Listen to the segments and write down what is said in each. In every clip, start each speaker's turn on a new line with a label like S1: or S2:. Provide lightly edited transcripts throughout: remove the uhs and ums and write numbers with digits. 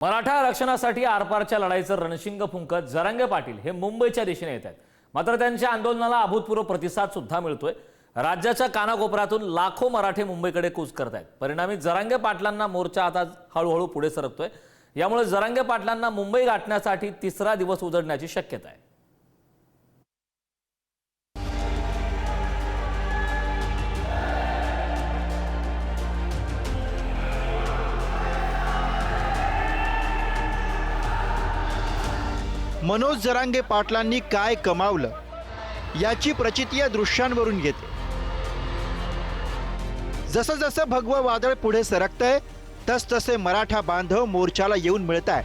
S1: मराठा आरक्षणासाठी आरपारच्या लढाईचं रणशिंग फुंकत जरांगे पाटील हे मुंबईच्या दिशेने येत आहेत। मात्र त्यांच्या आंदोलनाला अभूतपूर्व प्रतिसाद सुद्धा मिळतोय। राज्याच्या कानाकोपऱ्यातून लाखो मराठे मुंबईकडे कूच करतायत। परिणामी जरांगे पाटलांना मोर्चा आता हळूहळू पुढे सरकतोय। यामुळे जरांगे पाटलांना मुंबई गाठण्यासाठी तिसरा दिवस उजडण्याची शक्यता आहे।
S2: मनोज जरांगे पाटलांनी काय कमावलं याची प्रचिती या दृश्यांवरून येते। जसं जसं भगवं वादळ पुढे सरकतंय तसतसे मराठा बांधव मोर्चाला येऊन मिळताय।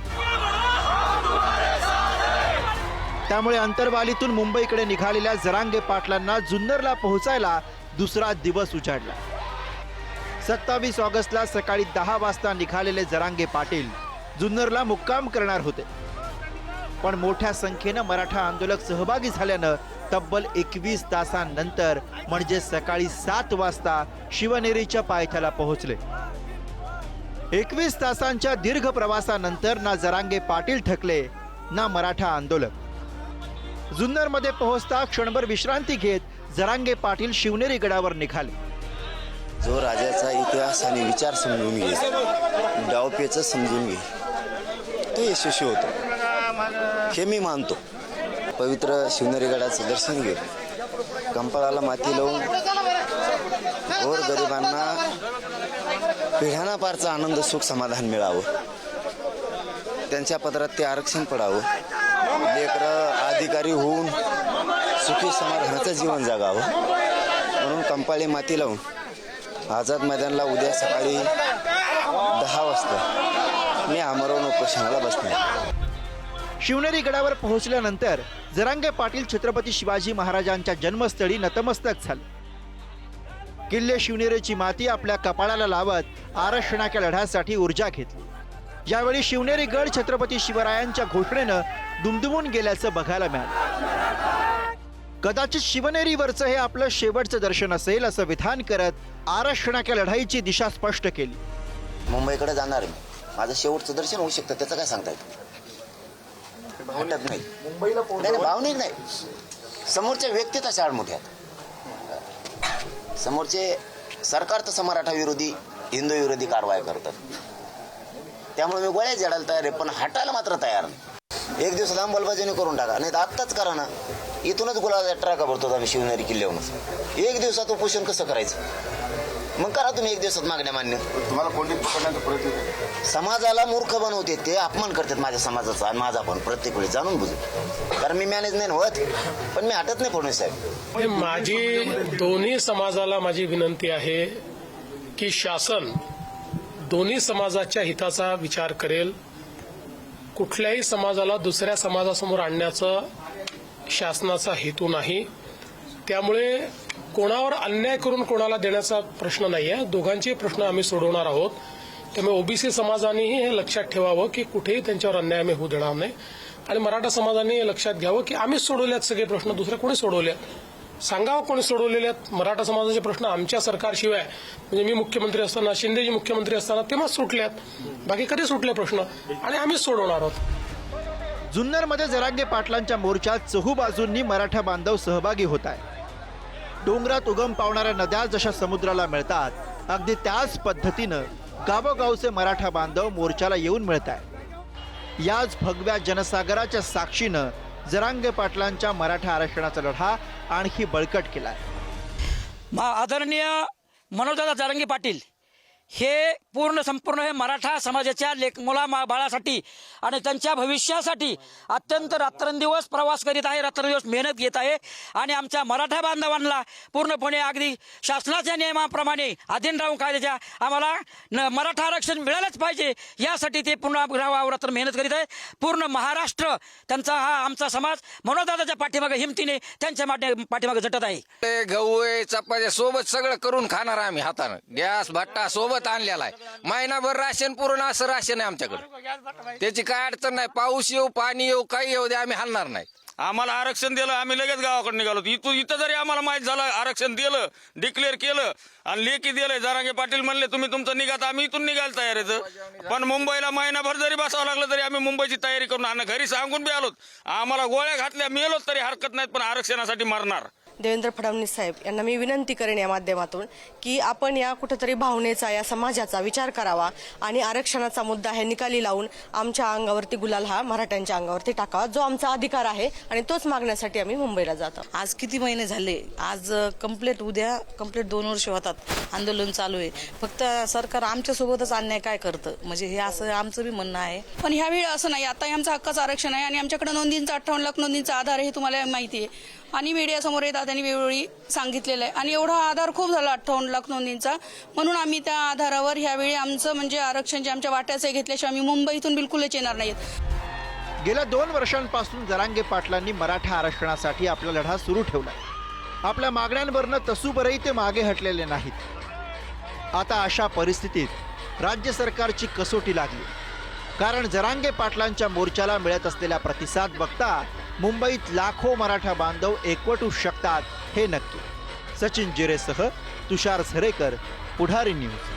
S2: त्यामुळे अंतरवालीतून मुंबईकडे निघालेल्या जरांगे पाटलांना जुन्नरला पोहोचायला दुसरा दिवस उजाडला। 27 ऑगस्टला सकाळी 10 वाजता निघालेले जरांगे पाटील जुन्नरला मुक्काम करणार होते, पण मोठ्या संख्येने मराठा आंदोलक सहभागी झाल्यानं तब्बल 21 तासांनंतर म्हणजे सकाळी 7 वाजता शिवनेरीच्या पायथ्याला पोहोचले। 21 तासांच्या दीर्घ प्रवासानंतर ना जरांगे पाटील थकले ना मराठा आंदोलक। जुन्नरमध्ये पोहोचता क्षणभर विश्रांती घेत जरांगे पाटील शिवनेरी गडावर निघाले।
S3: जो राजाचा इतिहास आणि विचार समजून घे, डावपेच समजून घे, तो यशस्वी होतो हे मी मानतो। पवित्र शिवनेरी गडाचं दर्शन घेऊन कंपाळाला माती लावून गोर गरिबांना पिढ्याना पारचा आनंद सुख समाधान मिळावं, त्यांच्या पदरात ते आरक्षण पडावं, लेकरं अधिकारी होऊन सुखी समाधानाचं जीवन जगावं म्हणून कंपाळी माती लावून आझाद मैदानला उद्या सकाळी 10 वाजता मी आमरण उपोषणाला बसणार।
S2: शिवनेरी गडावर पोहोचल्यानंतर जरांगे पाटील छत्रपती शिवाजी महाराजांच्या जन्मस्थळी नतमस्तक झाले। किल्ले शिवनेरीची माती आपल्या कपाळाला लावत आरक्षणाच्या लढ्यासाठी ऊर्जा घेतली। यावेळी शिवनेरी गड छत्रपती शिवरायांच्या घोषणेनं दुमदुमून गेल्याचं बघायला मिळालं। कदाचित शिवनेरीवरचं हे आपलं शेवटचं दर्शन असेल असं विधान करत आरक्षणाच्या लढाईची दिशा स्पष्ट केली।
S3: मुंबईकडे जाणार आहे, माझं शेवटचं दर्शन होऊ शकतं, त्याचं काय सांगता येतं? वाटत नाही मुंबईला नाही, भावनिक नाही, समोरच्या व्यक्ती तशा आडमुठ्यात, समोरचे सरकार तसं मराठा विरोधी हिंदू विरोधी कारवाई करतात। त्यामुळे मी गोळ्या जडायला तयार आहे, पण हटायला मात्र तयार नाही। एक दिवस लांब अंमलबजावणी करून टाका, नाही तर आत्ताच करा ना। इथूनच गुलाब ट्रका भरतो आम्ही शिवनेरी किल्ल्यावरून। एक दिवसात उपोषण कसं करायचं? मग करा तुम्ही एक दिवसात मागण्या मान्य।
S4: तुम्हाला कोणती पकडण्याचा प्रयत्न
S3: समाजाला मूर्ख बनवते, ते अपमान करतात माझ्या समाजाचा आणि माझा पण प्रत्येक वेळी जाणून बुजून, कारण मी मॅनेज नाही होत, पण मी हटत नाही फडणवीस साहेब।
S5: माझी दोन्ही समाजाला माझी विनंती आहे की शासन दोन्ही समाजाच्या हिताचा विचार करेल। कुठल्याही समाजाला दुसऱ्या समाजासमोर आणण्याचा शासनाचा हेतू नाही। त्यामुळे कोणावर अन्याय करून कोणाला देण्याचा प्रश्न नाही आहे, दोघांचे प्रश्न आम्ही सोडवणार आहोत। त्यामुळे ओबीसी समाजानेही हे लक्षात ठेवावं की कुठेही त्यांच्यावर अन्याय आम्ही होऊ देणार नाही, आणि मराठा समाजाने हे लक्षात घ्यावं की आम्हीच सोडवल्यात सगळे प्रश्न, दुसरे कोणी सोडवल्यात सांगावं, कोणी सोडवलेले आहेत। मराठा समाजाचे प्रश्न आमच्या सरकारशिवाय, म्हणजे मी मुख्यमंत्री असताना, शिंदेजी मुख्यमंत्री असताना तेव्हाच सुटल्यात, बाकी कधी सुटले प्रश्न, आणि आम्हीच सोडवणार आहोत।
S2: जुन्नरमध्ये जरांगे पाटलांच्या मोर्चात चहूबाजूंनी मराठा बांधव सहभागी होत आहे। डोंगरात उगम पावणाऱ्या नद्या जशा समुद्राला मिळतात, अगदी त्याच पद्धतीनं गावोगावचे मराठा बांधव मोर्चाला येऊन मिळत आहे। याच भगव्या जनसागराच्या साक्षीनं जरांगे पाटलांच्या मराठा आरक्षणाचा लढा आणखी बळकट केलाय।
S6: आदरणीय मनोजदादा जरांगे पाटील हे संपूर्ण हे मराठा समाजाच्या मुला बाळासाठी आणि त्यांच्या भविष्यासाठी अत्यंत रात्रंदिवस प्रवास करीत आहे, रात्रंदिवस मेहनत घेत आहे, आणि आमच्या मराठा बांधवांना पूर्णपणे अगदी शासनाच्या नियमाप्रमाणे अधीन राहून कायद्याच्या आम्हाला मराठा आरक्षण मिळालंच पाहिजे यासाठी ते पूर्ण रात्र मेहनत करीत आहे। पूर्ण महाराष्ट्र त्यांचा हा आमचा समाज मनोजदादाच्या पाठीमागे हिमतीने त्यांच्या पाठीमागे झटत आहे।
S7: गहू चपात्या सोबत सगळं करून खाणार आम्ही, हातानं गॅस भट्टा सोबत आणलेला आहे, महिनाभर राशन पूर्ण असं राशन आहे आमच्याकडे, त्याची काय अडचण नाही। पाऊस येऊ पाणी येऊ काही येऊ दे, आम्ही हलणार नाही।
S8: आम्हाला आरक्षण दिलं, आम्ही लगेच गावाकडे निघालो. इथं जरी आम्हाला माहित झालं आरक्षण दिलं, डिक्लेअर केलं आणि लेखी दिलंय, जरांगे पाटील म्हणले तुम्ही तुमचं निघा, तर आम्ही इथून निघायला तयार आहे. पण मुंबईला महिनाभर जरी बसावं लागलं तरी आम्ही मुंबईची तयारी करून आणि घरी सांगून बी आलोत. आम्हाला गोळ्या घातल्या मेलोत तरी हरकत नाहीत, पण आरक्षणासाठी मरणार.
S9: देवेंद्र फडणवीस साहेब यांना मी विनंती करेन या माध्यमातून की आपण या कुठेतरी भावनेचा, या समाजाचा विचार करावा आणि आरक्षणाचा मुद्दा हे निकाली लावून आमच्या अंगावरती गुलाल हा मराठ्यांच्या अंगावरती टाकावा, जो आमचा अधिकार आहे आणि तोच मागण्यासाठी आम्ही मुंबईला जातो.
S10: आज किती महिने झाले, आज उद्या कंप्लीट 2 वर्ष होतात आंदोलन चालू आहे. फक्त सरकार आमच्या सोबतच अन्याय काय करतं, म्हणजे हे असं आमचं बी म्हणणं आहे.
S11: पण ह्यावेळी असं नाही, आता आमचं हक्काचं आरक्षण आहे आणि आमच्याकडे नोंदींचा 58 लाख नोंदींचा आधार आहे, हे तुम्हाला माहिती आहे आणि मीडियासमोर येतात त्यांनी वेळोवेळी सांगितलेलं आहे आणि एवढा आधार खूप झाला 58 लाख नोंदींचा. म्हणून आम्ही त्या आधारावर ह्यावेळी आमचं म्हणजे आरक्षण जे आमच्या वाट्याचे घेतल्याशिवाय आम्ही मुंबईतून बिलकुलच येणार नाहीत.
S2: गेल्या 2 वर्षांपासून जरांगे पाटलांनी मराठा आरक्षणासाठी आपला लढा सुरू ठेवला. आपल्या मागण्यांवरनं तसूभरही ते मागे हटलेले नाहीत. आता अशा परिस्थितीत राज्य सरकारची कसोटी लागली, कारण जरांगे पाटलांच्या मोर्चाला मिळत असलेला प्रतिसाद बघता मुंबईत लाखो मराठा बांधव एकवटू शकतात हे नक्की. सचिन जिरेसह तुषार झरेकर, पुढारी न्यूज.